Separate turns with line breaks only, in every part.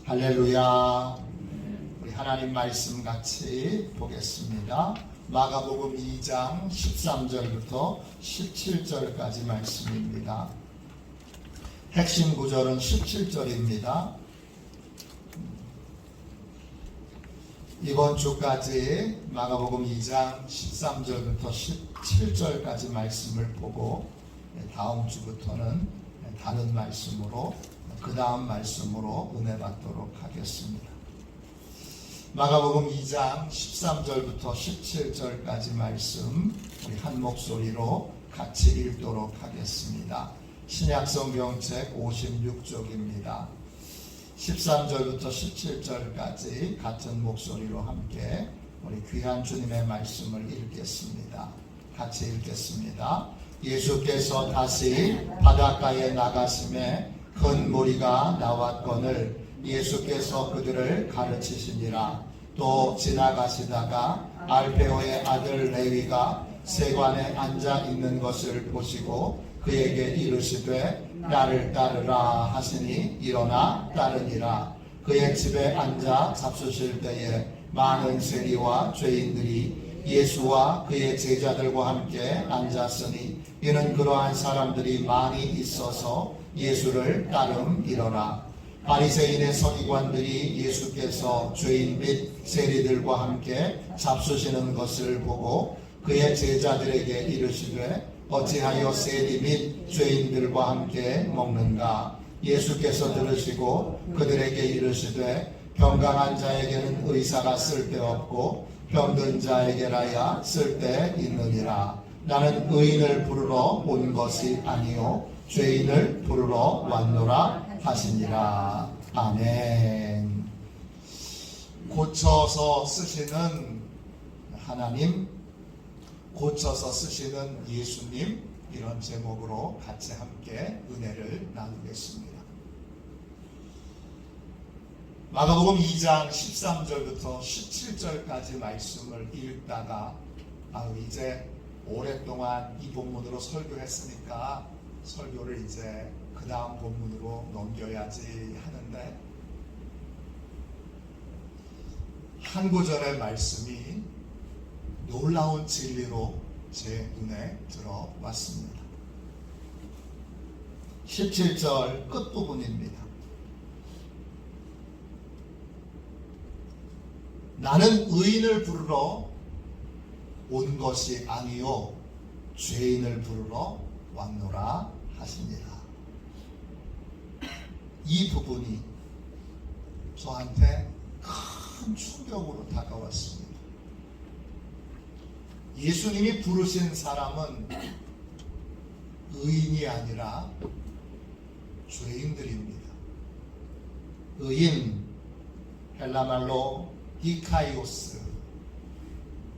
할렐루야. 우리 하나님 말씀 같이 보겠습니다. 마가복음 2장 13절부터 17절까지 말씀입니다. 핵심 구절은 17절입니다. 이번 주까지 마가복음 2장 13절부터 17절까지 말씀을 보고 다음 주부터는 다른 말씀으로 그 다음 말씀으로 은혜 받도록 하겠습니다. 마가복음 2장 13절부터 17절까지 말씀 우리 한 목소리로 같이 읽도록 하겠습니다. 신약성경책 56쪽입니다. 13절부터 17절까지 같은 목소리로 함께 우리 귀한 주님의 말씀을 읽겠습니다. 같이 읽겠습니다. 예수께서 다시 바닷가에 나가심에 큰 무리가 나왔거늘 예수께서 그들을 가르치시니라. 또 지나가시다가 알페오의 아들 레위가 세관에 앉아 있는 것을 보시고 그에게 이르시되 나를 따르라 하시니 일어나 따르니라. 그의 집에 앉아 잡수실 때에 많은 세리와 죄인들이 예수와 그의 제자들과 함께 앉았으니 이는 그러한 사람들이 많이 있어서 예수를 따름이러라. 바리새인의 서기관들이 예수께서 죄인 및 세리들과 함께 잡수시는 것을 보고 그의 제자들에게 이르시되 어찌하여 세리 및 죄인들과 함께 먹는가? 예수께서 들으시고 그들에게 이르시되 병강한 자에게는 의사가 쓸데없고 병든 자에게라야 쓸데있느니라. 나는 의인을 부르러 온 것이 아니요 죄인을 부르러 왔노라 하시니라. 아멘. 고쳐서 쓰시는 하나님, 고쳐서 쓰시는 예수님, 이런 제목으로 같이 함께 은혜를 나누겠습니다. 마가복음 2장 13절부터 17절까지 말씀을 읽다가 이제 오랫동안 이 본문으로 설교했으니까 설교를 이제 그 다음 본문으로 넘겨야지 하는데 한 구절의 말씀이 놀라운 진리로 제 눈에 들어왔습니다. 17절 끝부분입니다. 나는 의인을 부르러 온 것이 아니요 죄인을 부르러 왔노라 하시니라. 이 부분이 저한테 큰 충격으로 다가왔습니다. 예수님이 부르신 사람은 의인이 아니라 죄인들입니다. 의인, 헬라말로 디카이오스,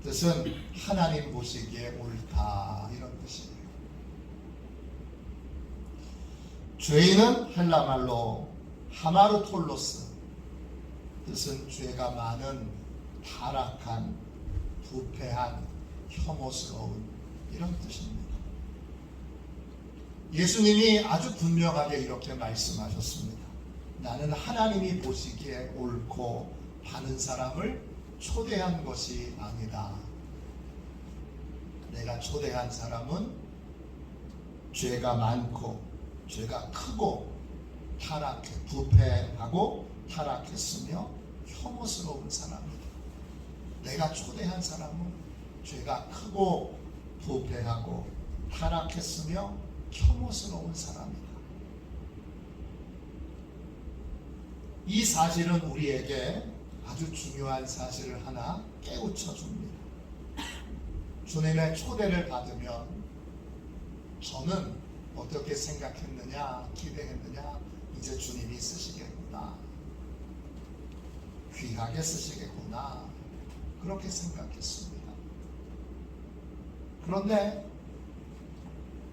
뜻은 하나님 보시기에 옳다, 이런 뜻이에요. 죄인은 헬라말로 하마르톨로스, 뜻은 죄가 많은 타락한 부패한 혐오스러운 이런 뜻입니다. 예수님이 아주 분명하게 이렇게 말씀하셨습니다. 나는 하나님이 보시기에 옳고 바른 사람을 초대한 것이 아니다. 내가 초대한 사람은 죄가 많고 죄가 크고 타락해 부패하고 타락했으며 혐오스러운 사람이다. 내가 초대한 사람은 죄가 크고 부패하고 타락했으며 혐오스러운 사람이다. 이 사실은 우리에게 아주 중요한 사실을 하나 깨우쳐 줍니다. 주님의 초대를 받으면 저는 어떻게 생각했느냐, 기대했느냐, 이제 주님이 쓰시겠구나, 귀하게 쓰시겠구나, 그렇게 생각했습니다. 그런데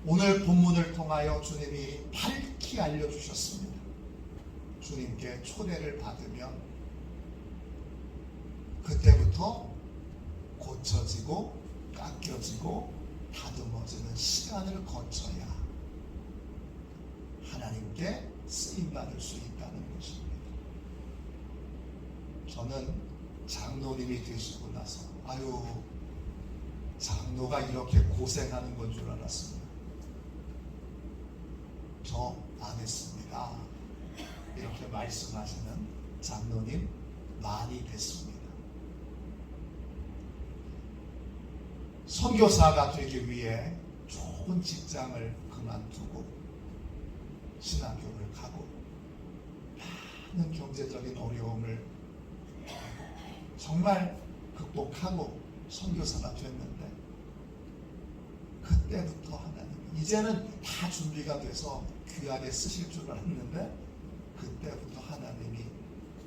오늘 본문을 통하여 주님이 밝히 알려주셨습니다. 주님께 초대를 받으면 그때부터 고쳐지고 깎여지고 다듬어지는 시간을 거쳐야 하나님께 쓰임받을 수 있다는 것입니다. 저는 장로님이 되시고 나서 아유, 장로가 이렇게 고생하는 건 줄 알았습니다. 저 안 했습니다. 이렇게 말씀하시는 장로님 많이 됐습니다. 선교사가 되기 위해 좋은 직장을 그만두고 신학교를 가고 많은 경제적인 어려움을 정말 극복하고 선교사가 됐는데, 그때부터 하나님 이제는 다 준비가 돼서 귀하게 쓰실 줄 알았는데, 그때부터 하나님이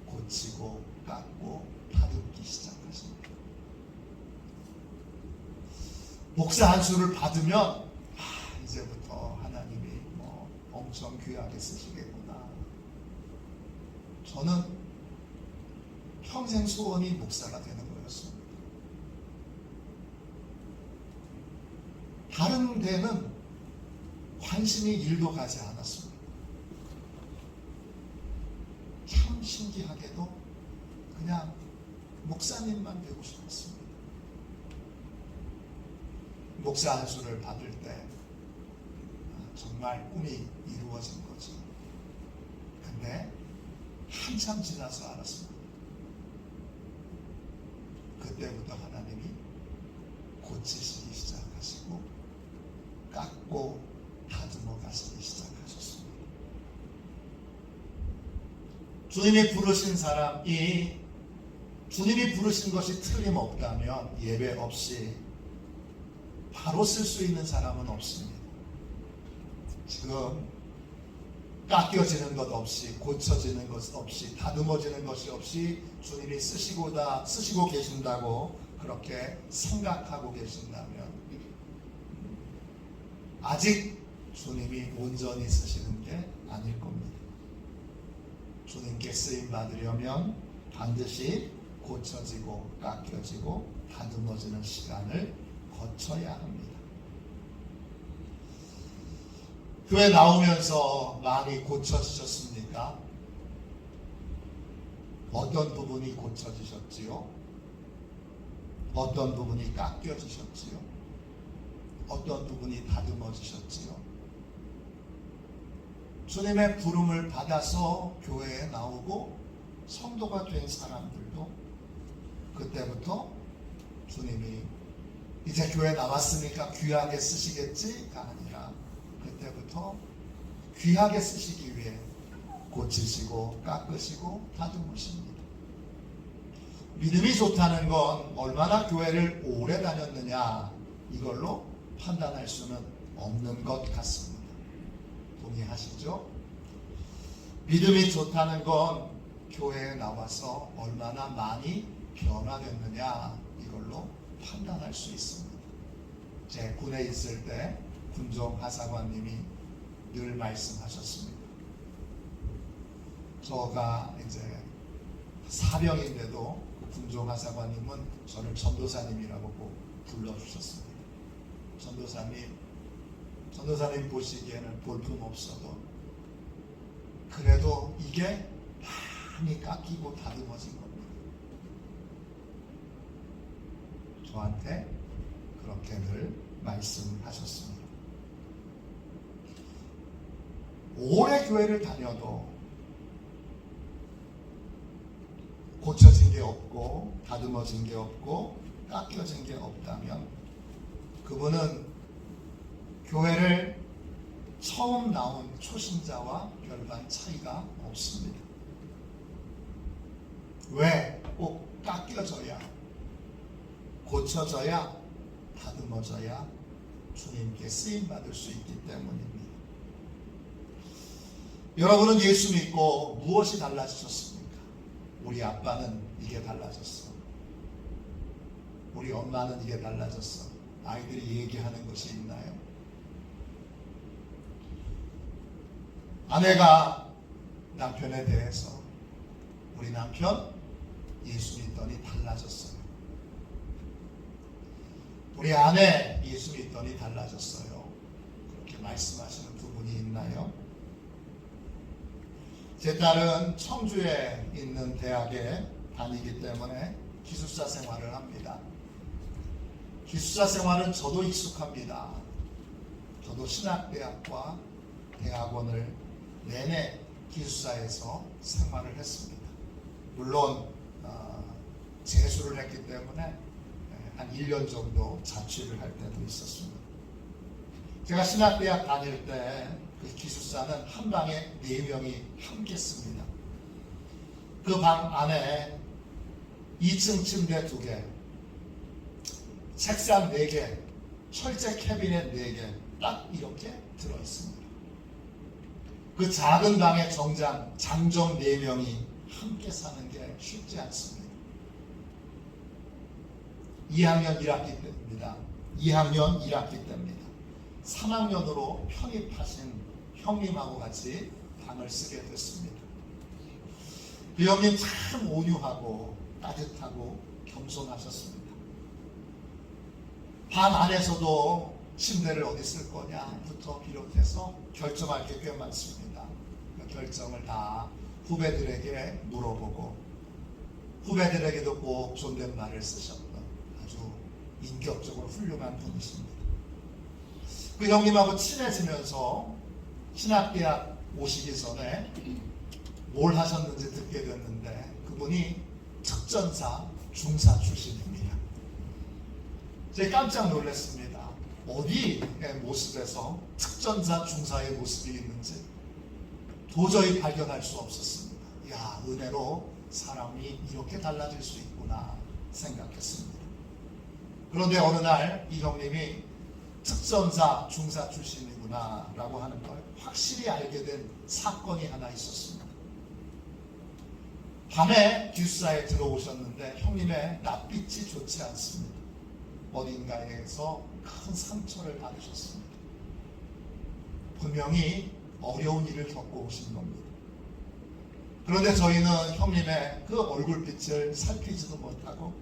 고치고 깎고 다듬기 시작하십니다. 목사 안수를 받으면 이제부터 하나님이 엄청 귀하게 쓰시겠구나. 저는 평생 소원이 목사가 되는 거였습니다. 다른 데는 관심이 일도 가지 않았습니다. 참 신기하게도 그냥 목사님만 되고 싶었습니다. 목사 안수를 받을 때 정말 꿈이 이루어진 거죠. 근데 한참 지나서 알았습니다. 그때부터 하나님이 고치시기 시작하시고 깎고 다듬어 가시기 시작하셨습니다. 주님이 부르신 사람이, 주님이 부르신 것이 틀림없다면 예배 없이 바로 쓸 수 있는 사람은 없습니다. 지금 깎여지는 것 없이, 고쳐지는 것 없이, 다듬어지는 것이 없이 주님이 쓰시고 계신다고 그렇게 생각하고 계신다면 아직 주님이 온전히 쓰시는 게 아닐 겁니다. 주님께 쓰임 받으려면 반드시 고쳐지고 깎여지고 다듬어지는 시간을 거쳐야 합니다. 교회 나오면서 많이 고쳐지셨습니까? 어떤 부분이 고쳐지셨지요? 어떤 부분이 깎여지셨지요? 어떤 부분이 다듬어지셨지요? 주님의 부름을 받아서 교회에 나오고 성도가 된 사람들도 그때부터 주님이 이제 교회 나왔으니까 귀하게 쓰시겠지가 아니라 그때부터 귀하게 쓰시기 위해 고치시고 깎으시고 다듬으십니다. 믿음이 좋다는 건 얼마나 교회를 오래 다녔느냐 이걸로 판단할 수는 없는 것 같습니다. 동의하시죠? 믿음이 좋다는 건 교회에 나와서 얼마나 많이 변화됐느냐 이걸로 판단할 수 있습니다. 제 군에 있을 때 군종 하사관님이 늘 말씀하셨습니다. 저가 이제 사병인데도 군종 하사관님은 저를 전도사님이라고 꼭 불러주셨습니다. 전도사님 보시기에는 볼품 없어도 그래도 이게 많이 깎이고 다듬어진 겁니다. 저한테 그렇게 늘 말씀하셨습니다. 오래 교회를 다녀도 고쳐진 게 없고 다듬어진 게 없고 깎여진 게 없다면 그분은 교회를 처음 나온 초신자와 별반 차이가 없습니다. 왜? 꼭 깎여져야, 고쳐져야, 다듬어져야 주님께 쓰임받을 수 있기 때문입니다. 여러분은 예수 믿고 무엇이 달라지셨습니까? 우리 아빠는 이게 달라졌어. 우리 엄마는 이게 달라졌어. 아이들이 얘기하는 것이 있나요? 아내가 남편에 대해서 우리 남편 예수 믿더니 달라졌어요. 우리 아내 예수 믿더니 달라졌어요. 그렇게 말씀하시는 부분이 있나요? 제 딸은 청주에 있는 대학에 다니기 때문에 기숙사 생활을 합니다. 기숙사 생활은 저도 익숙합니다. 저도 신학대학과 대학원을 내내 기숙사에서 생활을 했습니다. 물론 재수를 했기 때문에 한 1년 정도 자취를 할 때도 있었습니다. 제가 신학대학 다닐 때 그 기숙사는 한 방에 4명이 함께 씁니다. 그 방 안에 2층 침대 2개, 책상 4개, 철제 캐비넷 4개 딱 이렇게 들어있습니다. 그 작은 방에 정작 장정 4명이 함께 사는 게 쉽지 않습니다. 2학년 1학기 때입니다. 2학년 1학기 때입니다. 3학년으로 편입하신 형님하고 같이 방을 쓰게 됐습니다. 그 형님 참 온유하고 따뜻하고 겸손하셨습니다. 방 안에서도 침대를 어디 쓸 거냐부터 비롯해서 결정할 게 꽤 많습니다. 그 결정을 다 후배들에게 물어보고 후배들에게도 꼭 존댓말을 쓰셨던 아주 인격적으로 훌륭한 분이십니다. 그 형님하고 친해지면서 신학대학 오시기 전에 뭘 하셨는지 듣게 됐는데 그분이 특전사 중사 출신입니다. 제가 깜짝 놀랐습니다. 어디의 모습에서 특전사 중사의 모습이 있는지 도저히 발견할 수 없었습니다. 야, 은혜로 사람이 이렇게 달라질 수 있구나 생각했습니다. 그런데 어느 날 이 형님이 특전사 중사 출신이구나 라고 하는 걸 확실히 알게 된 사건이 하나 있었습니다. 밤에 기숙사에 들어오셨는데 형님의 낯빛이 좋지 않습니다. 어딘가에서 큰 상처를 받으셨습니다. 분명히 어려운 일을 겪고 오신 겁니다. 그런데 저희는 형님의 그 얼굴빛을 살피지도 못하고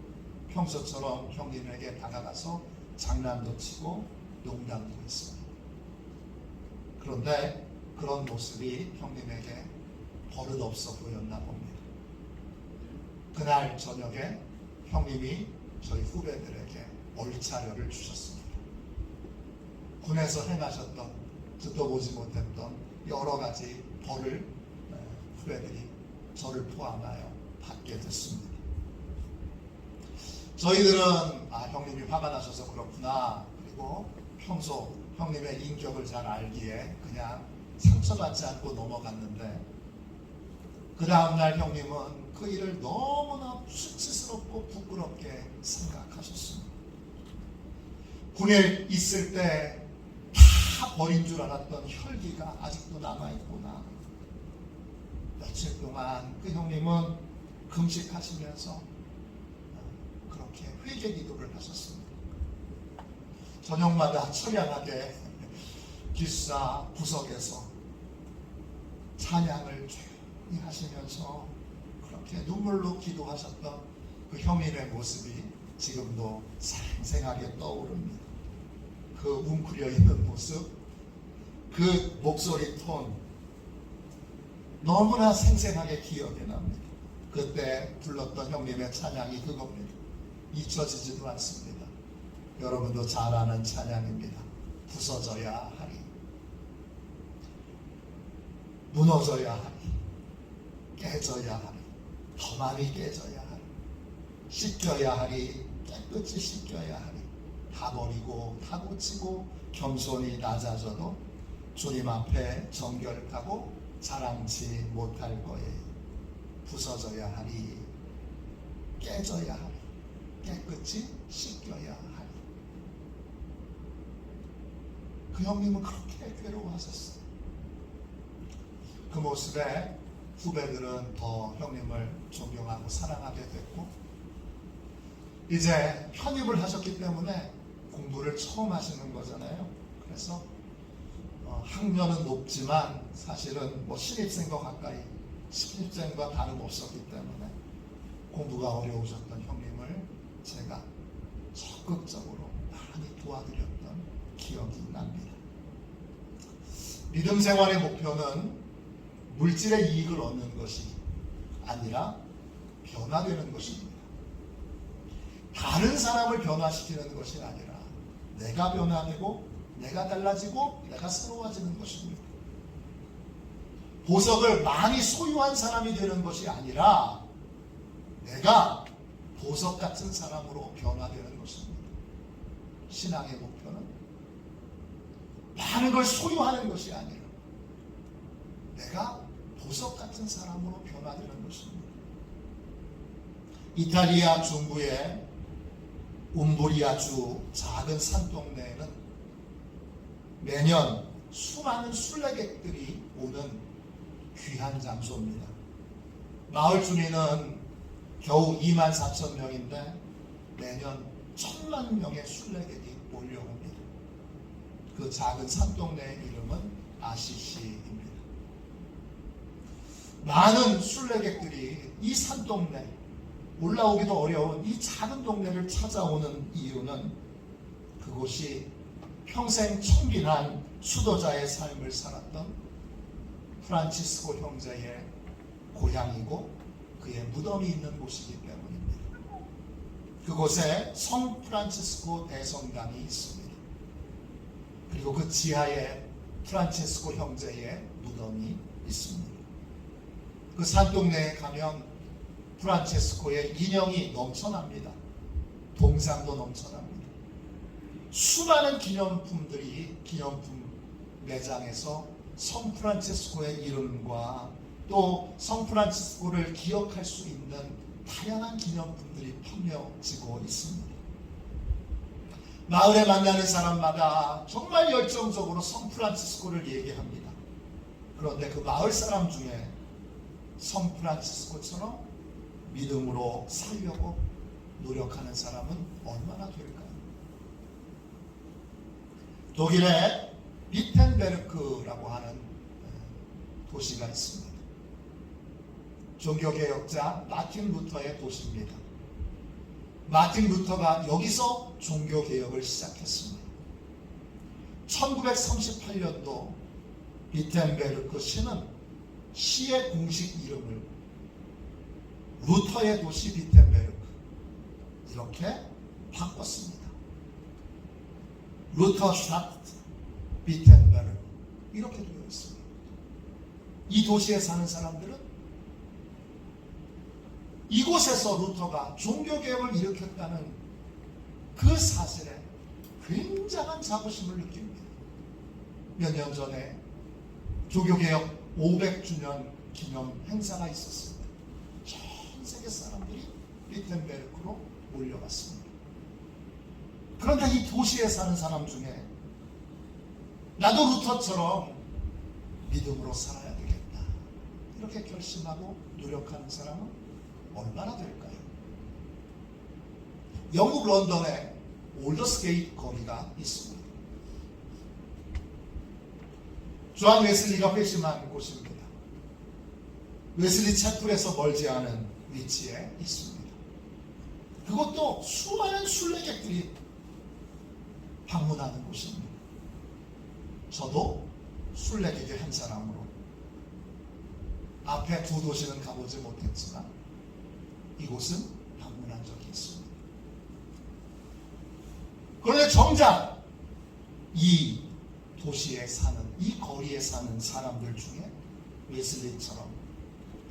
평소처럼 형님에게 다가가서 장난도 치고 농담도 했습니다. 그런데 그런 모습이 형님에게 버릇없어 보였나 봅니다. 그날 저녁에 형님이 저희 후배들에게 얼차려를 주셨습니다. 군에서 행하셨던 듣도 보지 못했던 여러 가지 벌을 후배들이 저를 포함하여 받게 됐습니다. 저희들은 형님이 화가 나셔서 그렇구나, 그리고 평소 형님의 인격을 잘 알기에 그냥 상처받지 않고 넘어갔는데 그 다음날 형님은 그 일을 너무나 수치스럽고 부끄럽게 생각하셨습니다. 군에 있을 때 다 버린 줄 알았던 혈기가 아직도 남아있구나. 며칠 동안 그 형님은 금식하시면서 그렇게 회개 기도를 하셨습니다. 저녁마다 처량하게 기숙사 구석에서 찬양을 조용히 하시면서 그렇게 눈물로 기도하셨던 그 형님의 모습이 지금도 생생하게 떠오릅니다. 그 웅크려 있는 모습, 그 목소리 톤 너무나 생생하게 기억에 납니다. 그때 불렀던 형님의 찬양이 그겁니다. 잊혀지지도 않습니다. 여러분도 잘 아는 찬양입니다. 부서져야 하리, 무너져야 하리, 깨져야 하리, 더 많이 깨져야 하리, 씻겨야 하리, 깨끗이 씻겨야 하리, 다 버리고 다 고치고 겸손히 낮아져도 주님 앞에 정결하고 자랑치 못할 거예요. 부서져야 하리, 깨져야 하리, 깨끗이 씻겨야 하리. 그 형님은 그렇게 괴로워하셨어요. 그 모습에 후배들은 더 형님을 존경하고 사랑하게 됐고, 이제 편입을 하셨기 때문에 공부를 처음 하시는 거잖아요. 그래서 학년은 높지만 사실은 신입생과 가까이 신입생과 다름없었기 때문에 공부가 어려우셨던 형님을 제가 적극적으로 많이 도와드렸던 기억이 납니다. 믿음 생활의 목표는 물질의 이익을 얻는 것이 아니라 변화되는 것입니다. 다른 사람을 변화시키는 것이 아니라 내가 변화되고 내가 달라지고 내가 새로워지는 것입니다. 보석을 많이 소유한 사람이 되는 것이 아니라 내가 보석 같은 사람으로 변화되는 것입니다. 신앙의 목표는 많은 걸 소유하는 것이 아니라 내가 보석 같은 사람으로 변화되는 것입니다. 이탈리아 중부의 움브리아주 작은 산동네에는 매년 수많은 순례객들이 오는 귀한 장소입니다. 마을 주민은 겨우 24,000명인데 매년 10,000,000명의 순례객이 몰려옵니다. 그 작은 산동네의 이름은 아시시입니다. 많은 순례객들이 이 산동네, 올라오기도 어려운 이 작은 동네를 찾아오는 이유는 그곳이 평생 청빈한 수도자의 삶을 살았던 프란치스코 형제의 고향이고 그의 무덤이 있는 곳이기 때문입니다. 그곳에 성 프란치스코 대성당이 있습니다. 그리고 그 지하에 프란치스코 형제의 무덤이 있습니다. 그 산동네에 가면 프란치스코의 인형이 넘쳐납니다. 동상도 넘쳐납니다. 수많은 기념품들이 기념품 매장에서 성 프란치스코의 이름과 또 성 프란치스코를 기억할 수 있는 다양한 기념품들이 판매되고 있습니다. 마을에 만나는 사람마다 정말 열정적으로 성 프란치스코를 얘기합니다. 그런데 그 마을 사람 중에 성 프란치스코처럼 믿음으로 살려고 노력하는 사람은 얼마나 될까요? 독일의 비텐베르크라고 하는 도시가 있습니다. 종교개혁자 마틴 루터의 도시입니다. 마틴 루터가 여기서 종교개혁을 시작했습니다. 1938년도 비텐베르크 시는 시의 공식 이름을 루터의 도시 비텐베르크 이렇게 바꿨습니다. 루터슈타트 비텐베르크 이렇게 되어 있습니다. 이 도시에 사는 사람들은 이곳에서 루터가 종교개혁을 일으켰다는 그 사실에 굉장한 자부심을 느낍니다. 몇 년 전에 종교개혁 500주년 기념 행사가 있었습니다. 전 세계 사람들이 비텐베르크로 몰려갔습니다. 그런데 이 도시에 사는 사람 중에 나도 루터처럼 믿음으로 살아야 되겠다 이렇게 결심하고 노력하는 사람은 얼마나 될까요? 영국 런던에 올더스게이트 거리가 있습니다. 존 웨슬리가 회심한 곳입니다. 웨슬리 채플에서 멀지 않은 위치에 있습니다. 그것도 수많은 순례객들이 방문하는 곳입니다. 저도 순례객의 한 사람으로 앞에 두 도시는 가보지 못했지만 이곳은 방문한 적이 있습니다. 그런데 정작 이 도시에 사는, 이 거리에 사는 사람들 중에 웨슬리처럼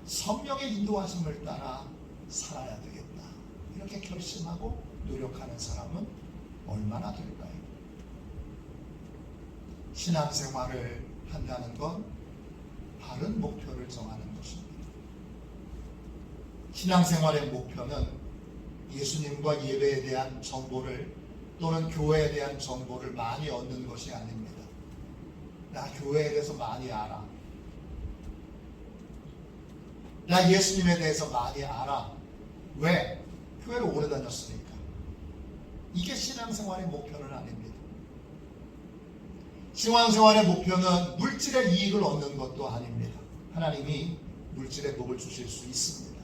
성령의 인도하심을 따라 살아야 되겠다 이렇게 결심하고 노력하는 사람은 얼마나 될까요? 신앙생활을 한다는 건 바른 목표를 정하는 것입니다. 신앙생활의 목표는 예수님과 예배에 대한 정보를 또는 교회에 대한 정보를 많이 얻는 것이 아닙니다. 나 교회에 대해서 많이 알아. 나 예수님에 대해서 많이 알아. 왜? 교회를 오래 다녔으니까. 이게 신앙생활의 목표는 아닙니다. 신앙생활의 목표는 물질의 이익을 얻는 것도 아닙니다. 하나님이 물질의 복을 주실 수 있습니다.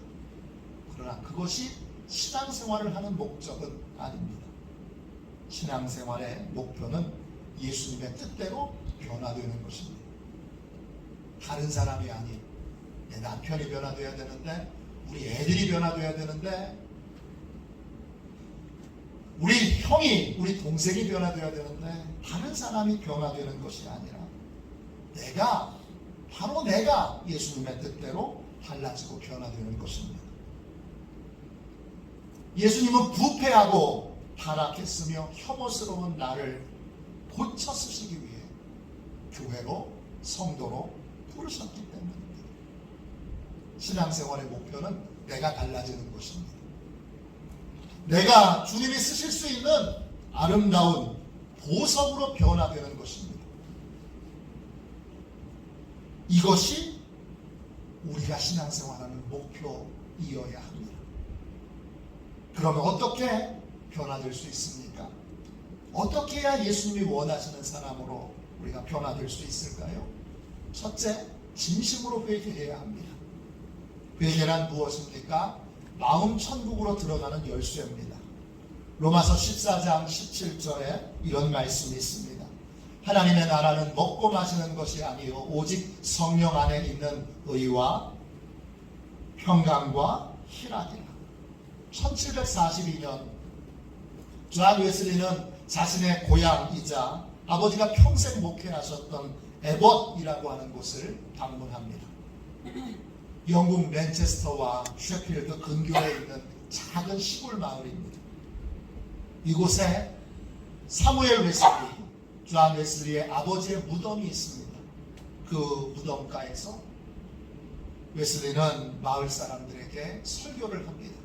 그러나 그것이 신앙생활을 하는 목적은 아닙니다. 신앙생활의 목표는 예수님의 뜻대로 변화되는 것입니다. 다른 사람이 아닌 내 남편이 변화되어야 되는데 우리 애들이 변화되어야 되는데, 우리 형이, 우리 동생이 변화되어야 되는데, 다른 사람이 변화되는 것이 아니라 바로 내가 예수님의 뜻대로 달라지고 변화되는 것입니다. 예수님은 부패하고 타락했으며 혐오스러운 나를 고쳐 쓰시기 위해 교회로, 성도로 부르셨기 때문입니다. 신앙생활의 목표는 내가 달라지는 것입니다. 내가 주님이 쓰실 수 있는 아름다운 보석으로 변화되는 것입니다. 이것이 우리가 신앙생활하는 목표이어야 합니다. 그러면 어떻게 변화될 수 있습니까? 어떻게 해야 예수님이 원하시는 사람으로 우리가 변화될 수 있을까요? 첫째, 진심으로 회개해야 합니다. 회개란 무엇입니까? 마음 천국으로 들어가는 열쇠입니다. 로마서 14장 17절에 이런 말씀이 있습니다. 하나님의 나라는 먹고 마시는 것이 아니요 오직 성령 안에 있는 의와 평강과 희락이라. 1742년 존 웨슬리는 자신의 고향이자 아버지가 평생 목회하셨던 에벗이라고 하는 곳을 방문합니다. 영국 맨체스터와 셰필드 근교에 있는 작은 시골 마을입니다. 이곳에 사무엘 웨슬리, 존 웨슬리의 아버지의 무덤이 있습니다. 그 무덤가에서 웨슬리는 마을 사람들에게 설교를 합니다.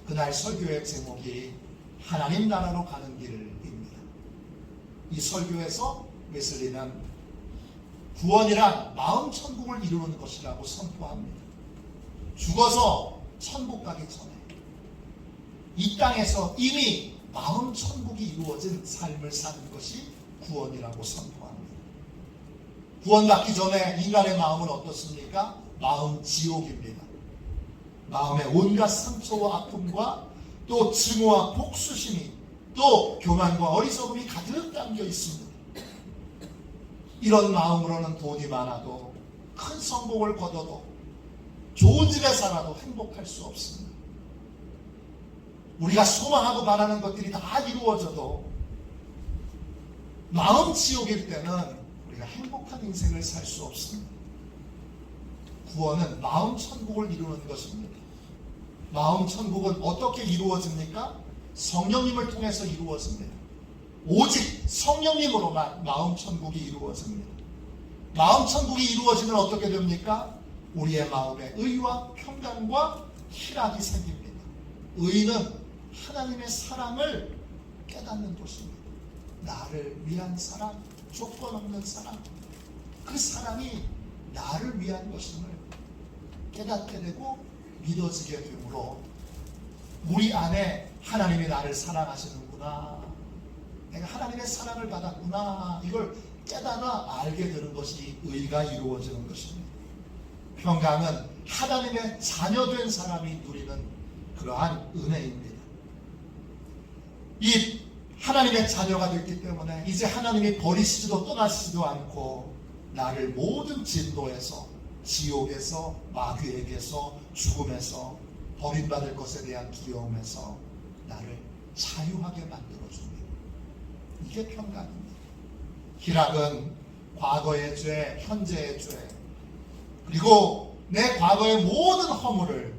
그날 설교의 제목이 하나님 나라로 가는 길입니다. 이 설교에서 웨슬리는 구원이란 마음 천국을 이루는 것이라고 선포합니다. 죽어서 천국 가기 전에 이 땅에서 이미 마음 천국이 이루어진 삶을 사는 것이 구원이라고 선포합니다. 구원받기 전에 인간의 마음은 어떻습니까? 마음 지옥입니다. 마음에 온갖 상처와 아픔과 또 증오와 복수심이 또 교만과 어리석음이 가득 담겨 있습니다. 이런 마음으로는 돈이 많아도 큰 성공을 거둬도 좋은 집에 살아도 행복할 수 없습니다. 우리가 소망하고 바라는 것들이 다 이루어져도 마음 지옥일 때는 우리가 행복한 인생을 살 수 없습니다. 구원은 마음 천국을 이루는 것입니다. 마음 천국은 어떻게 이루어집니까? 성령님을 통해서 이루어집니다. 오직 성령님으로만 마음 천국이 이루어집니다. 마음 천국이 이루어지면 어떻게 됩니까? 우리의 마음에 의와 평강과 희락이 생깁니다. 의는 하나님의 사랑을 깨닫는 것입니다. 나를 위한 사랑, 조건 없는 사랑, 그 사랑이 나를 위한 것임을 깨닫게 되고 믿어지게 되므로 우리 안에 하나님이 나를 사랑하시는구나, 내가 하나님의 사랑을 받았구나, 이걸 깨달아 알게 되는 것이 의가 이루어지는 것입니다. 평강은 하나님의 자녀된 사람이 누리는 그러한 은혜입니다. 이 하나님의 자녀가 됐기 때문에 이제 하나님이 버리시지도 떠나시지도 않고 나를 모든 진노에서, 지옥에서, 마귀에게서, 죽음에서, 버림받을 것에 대한 두려움에서 나를 자유하게 만들어줍니다. 이게 평강입니다. 희락은 과거의 죄, 현재의 죄, 그리고 내 과거의 모든 허물을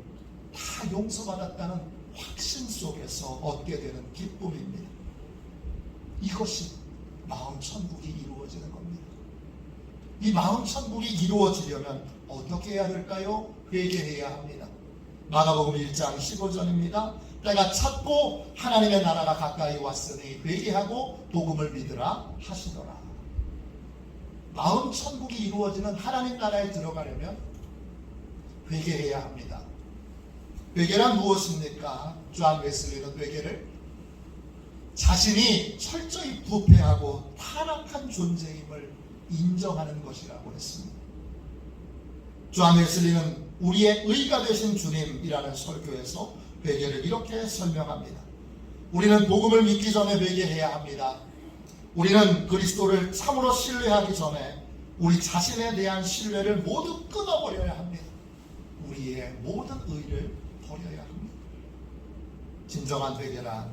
다 용서받았다는 확신 속에서 얻게 되는 기쁨입니다. 이것이 마음 천국이 이루어지는 겁니다. 이 마음 천국이 이루어지려면 어떻게 해야 될까요? 회개해야 합니다. 마가복음 1장 15절입니다. 때가 찼고 하나님의 나라가 가까이 왔으니 회개하고 복음을 믿으라 하시더라. 마음 천국이 이루어지는 하나님 나라에 들어가려면 회개해야 합니다. 회개란 무엇입니까? 존 웨슬리는 회개를 자신이 철저히 부패하고 타락한 존재임을 인정하는 것이라고 했습니다. 존 웨슬리는 우리의 의가 되신 주님이라는 설교에서 회개를 이렇게 설명합니다. 우리는 복음을 믿기 전에 회개해야 합니다. 우리는 그리스도를 참으로 신뢰하기 전에 우리 자신에 대한 신뢰를 모두 끊어버려야 합니다. 우리의 모든 의를 버려야 합니다. 진정한 회개란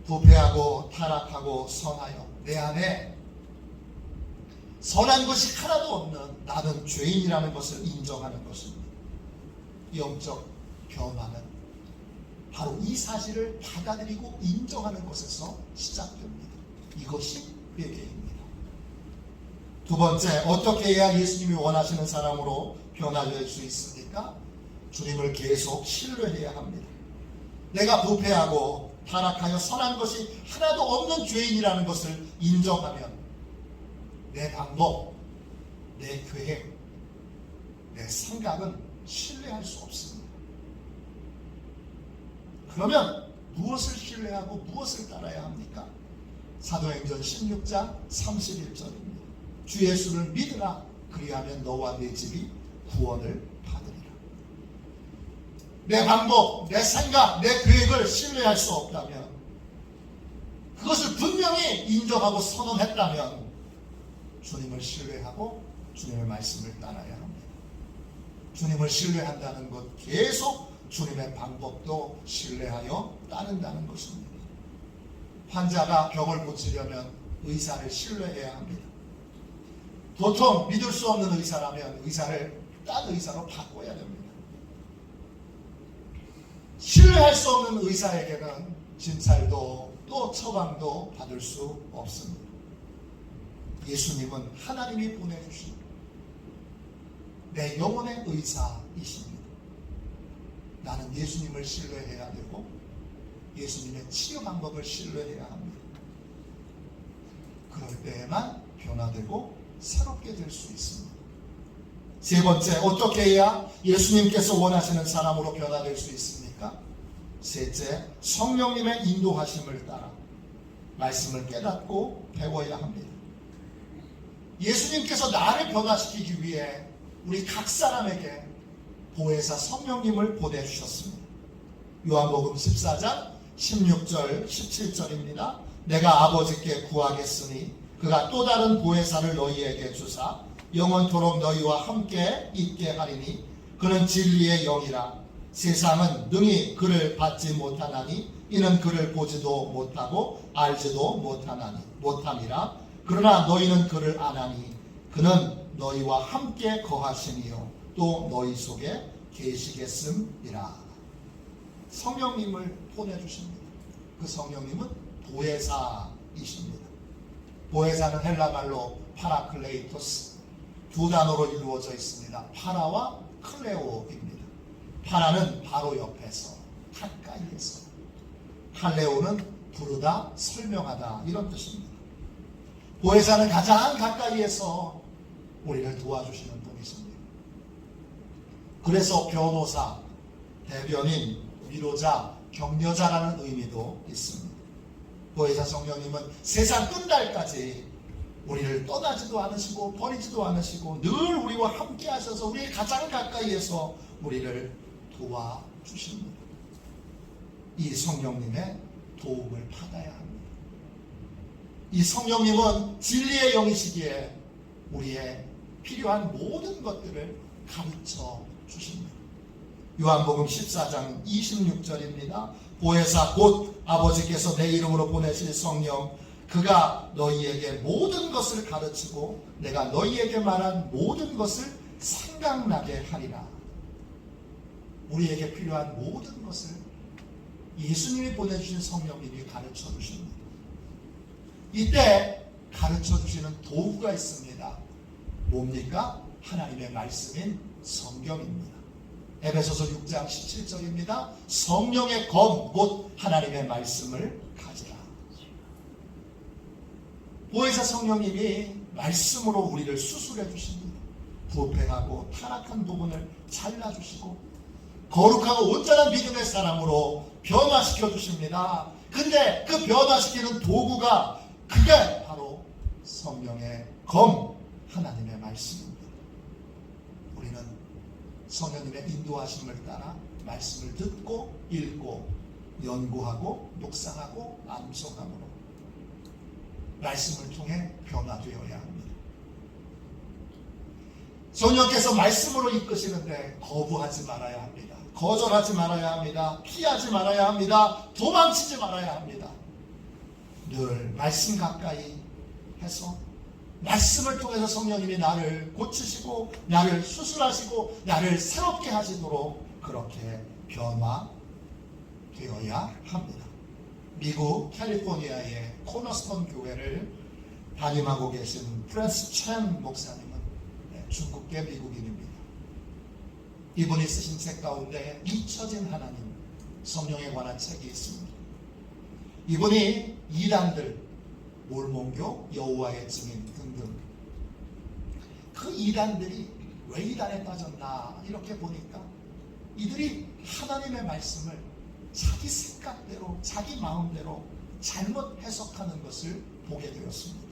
부패하고 타락하고 선하여 내 안에 선한 것이 하나도 없는 나는 죄인이라는 것을 인정하는 것입니다. 영적 변화는 바로 이 사실을 받아들이고 인정하는 것에서 시작됩니다. 이것이 회개입니다. 두 번째, 어떻게 해야 예수님이 원하시는 사람으로 변화될 수 있습니까? 주님을 계속 신뢰해야 합니다. 내가 부패하고 타락하여 선한 것이 하나도 없는 죄인이라는 것을 인정하면 내 방법, 내 계획, 내 생각은 신뢰할 수 없습니다. 그러면 무엇을 신뢰하고 무엇을 따라야 합니까? 사도행전 16장 31절입니다. 주 예수를 믿으라. 그리하면 너와 네 집이 구원을 받으리라. 내 방법, 내 생각, 내 계획을 신뢰할 수 없다면, 그것을 분명히 인정하고 선언했다면 주님을 신뢰하고 주님의 말씀을 따라야 합니다. 주님을 신뢰한다는 것, 계속 주님의 방법도 신뢰하여 따른다는 것입니다. 환자가 병을 고치려면 의사를 신뢰해야 합니다. 도통 믿을 수 없는 의사라면 의사를 딴 의사로 바꿔야 됩니다. 신뢰할 수 없는 의사에게는 진찰도 또 처방도 받을 수 없습니다. 예수님은 하나님이 보내주신 내 영혼의 의사이십니다. 나는 예수님을 신뢰해야 되고 예수님의 치유 방법을 신뢰해야 합니다. 그럴 때에만 변화되고 새롭게 될 수 있습니다. 세 번째, 어떻게 해야 예수님께서 원하시는 사람으로 변화될 수 있습니까? 셋째, 성령님의 인도하심을 따라 말씀을 깨닫고 배워야 합니다. 예수님께서 나를 변화시키기 위해 우리 각 사람에게 보혜사 성령님을 보내주셨습니다. 요한복음 14장 16절 17절입니다. 내가 아버지께 구하겠으니 그가 또 다른 보혜사를 너희에게 주사 영원토록 너희와 함께 있게 하리니 그는 진리의 영이라. 세상은 능히 그를 받지 못하나니 이는 그를 보지도 못하고 알지도 못함이라. 그러나 너희는 그를 아나니 그는 너희와 함께 거하시니요 또 너희 속에 계시겠음이라. 성령님을 보내주십니다. 그 성령님은 보혜사이십니다. 보혜사는 헬라말로 파라클레이토스, 두 단어로 이루어져 있습니다. 파라와 클레오입니다. 파라는 바로 옆에서, 가까이에서, 칼레오는 부르다, 설명하다, 이런 뜻입니다. 보혜사는 가장 가까이에서 우리를 도와주시는 분이십니다. 그래서 변호사, 대변인, 위로자, 격려자라는 의미도 있습니다. 보혜사 성령님은 세상 끝날까지 우리를 떠나지도 않으시고 버리지도 않으시고 늘 우리와 함께 하셔서 우리의 가장 가까이에서 우리를 도와주십니다. 이 성령님의 도움을 받아야 합니다. 이 성령님은 진리의 영이시기에 우리의 필요한 모든 것들을 가르쳐 주십니다. 요한복음 14장 26절입니다. 보혜사 곧 아버지께서 내 이름으로 보내실 성령 그가 너희에게 모든 것을 가르치고 내가 너희에게 말한 모든 것을 생각나게 하리라. 우리에게 필요한 모든 것을 예수님이 보내주신 성령님이 가르쳐 주십니다. 이때 가르쳐 주시는 도구가 있습니다. 뭡니까? 하나님의 말씀인 성경입니다. 에베소서 6장 17절입니다. 성령의 검, 곧 하나님의 말씀을 가지라. 보혜사 성령님이 말씀으로 우리를 수술해 주십니다. 부패하고 타락한 부분을 잘라주시고 거룩하고 온전한 믿음의 사람으로 변화시켜 주십니다. 근데 그 변화시키는 도구가 그게 바로 성령의 검, 하나님의 말씀입니다. 우리는 성령님의 인도하심을 따라 말씀을 듣고 읽고 연구하고 묵상하고 암송함으로 말씀을 통해 변화되어야 합니다. 성령께서 말씀으로 이끄시는데 거부하지 말아야 합니다. 거절하지 말아야 합니다. 피하지 말아야 합니다. 도망치지 말아야 합니다. 늘 말씀 가까이 해서 말씀을 통해서 성령님이 나를 고치시고 나를 수술하시고 나를 새롭게 하시도록 그렇게 변화되어야 합니다. 미국 캘리포니아의 코너스톤 교회를 담임하고 계신 프랜스 첸 목사님은 중국계 미국인입니다. 이분이 쓰신 책 가운데 잊혀진 하나님, 성령에 관한 책이 있습니다. 이분이 이단들, 몰몬교, 여호와의 증인 등등 그 이단들이 왜 이단에 빠졌나 이렇게 보니까 이들이 하나님의 말씀을 자기 생각대로 자기 마음대로 잘못 해석하는 것을 보게 되었습니다.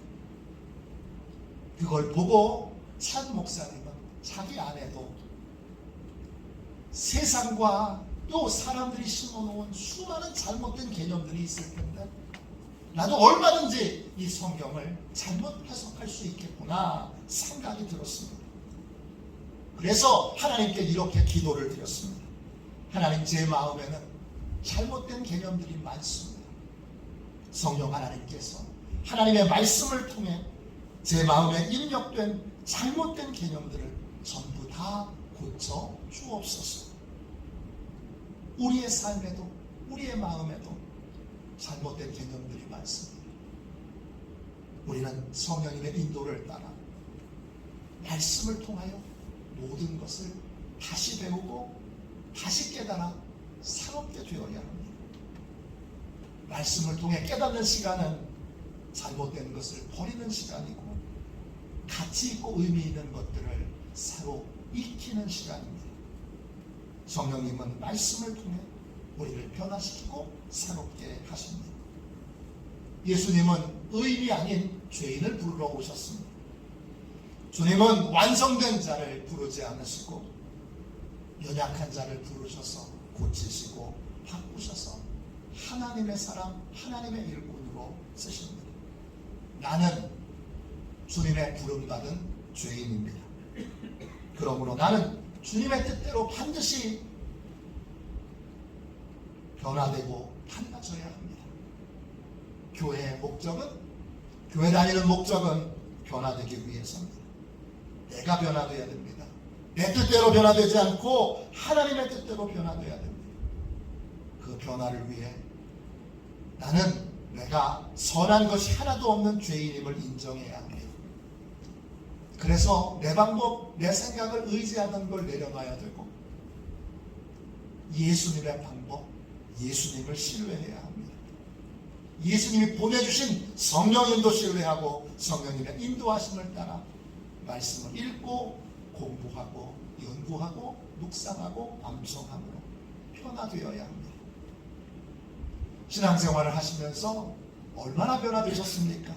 그걸 보고 찬 목사님은 자기 안에도 세상과 또 사람들이 심어놓은 수많은 잘못된 개념들이 있을 텐데 나도 얼마든지 이 성경을 잘못 해석할 수 있겠구나 생각이 들었습니다. 그래서 하나님께 이렇게 기도를 드렸습니다. 하나님, 제 마음에는 잘못된 개념들이 많습니다. 성령 하나님께서 하나님의 말씀을 통해 제 마음에 입력된 잘못된 개념들을 전부 다 고쳐 주옵소서. 우리의 삶에도 우리의 마음에도 잘못된 개념들이 많습니다. 우리는 성령님의 인도를 따라 말씀을 통하여 모든 것을 다시 배우고 다시 깨달아 새롭게 되어야 합니다. 말씀을 통해 깨닫는 시간은 잘못된 것을 버리는 시간이고 가치 있고 의미 있는 것들을 새로 익히는 시간입니다. 성령님은 말씀을 통해 우리를 변화시키고 새롭게 하십니다. 예수님은 의인이 아닌 죄인을 부르러 오셨습니다. 주님은 완성된 자를 부르지 않으시고 연약한 자를 부르셔서 고치시고 바꾸셔서 하나님의 사람, 하나님의 일꾼으로 쓰십니다. 나는 주님의 부름받은 죄인입니다. 그러므로 나는 주님의 뜻대로 반드시 변화되고 달라져야 합니다. 교회의 목적은, 교회 다니는 목적은 변화되기 위해서입니다. 내가 변화되어야 됩니다. 내 뜻대로 변화되지 않고 하나님의 뜻대로 변화되어야 됩니다. 그 변화를 위해 나는 내가 선한 것이 하나도 없는 죄인임을 인정해야 합니다. 그래서 내 방법, 내 생각을 의지하던 걸 내려놔야 되고 예수님의 방법, 예수님을 신뢰해야 합니다. 예수님이 보내주신 성령님도 신뢰하고 성령님의 인도하심을 따라 말씀을 읽고 공부하고 연구하고 묵상하고 암송함으로 변화되어야 합니다. 신앙생활을 하시면서 얼마나 변화되셨습니까?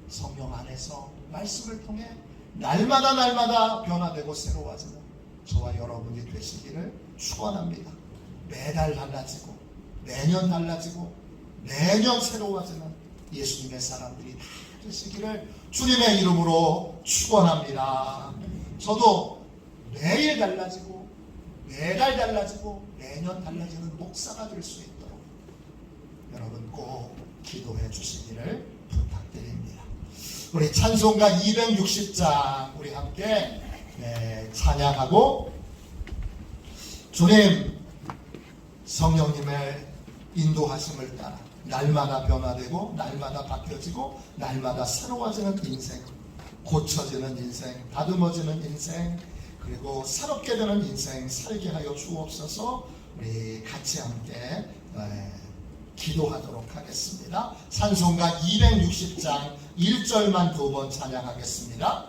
성령 안에서 말씀을 통해 날마다 변화되고 새로워지는 저와 여러분이 되시기를 축원합니다. 매달 달라지고 매년 달라지고 매년 새로워지는 예수님의 사람들이 다 되시기를 주님의 이름으로 축원합니다. 저도 매일 달라지고 매달 달라지고 매년 달라지는 목사가 될 수 있도록 여러분 꼭 기도해 주시기를 부탁드립니다. 우리 찬송가 260장 우리 함께 찬양하고 주님 성령님의 인도하심을 따라 날마다 변화되고 날마다 바뀌어지고 날마다 새로워지는 인생, 고쳐지는 인생, 다듬어지는 인생, 그리고 새롭게 되는 인생 살게 하여 주옵소서. 우리 같이 함께 기도하도록 하겠습니다. 찬송가 260장 1절만 두 번 찬양하겠습니다.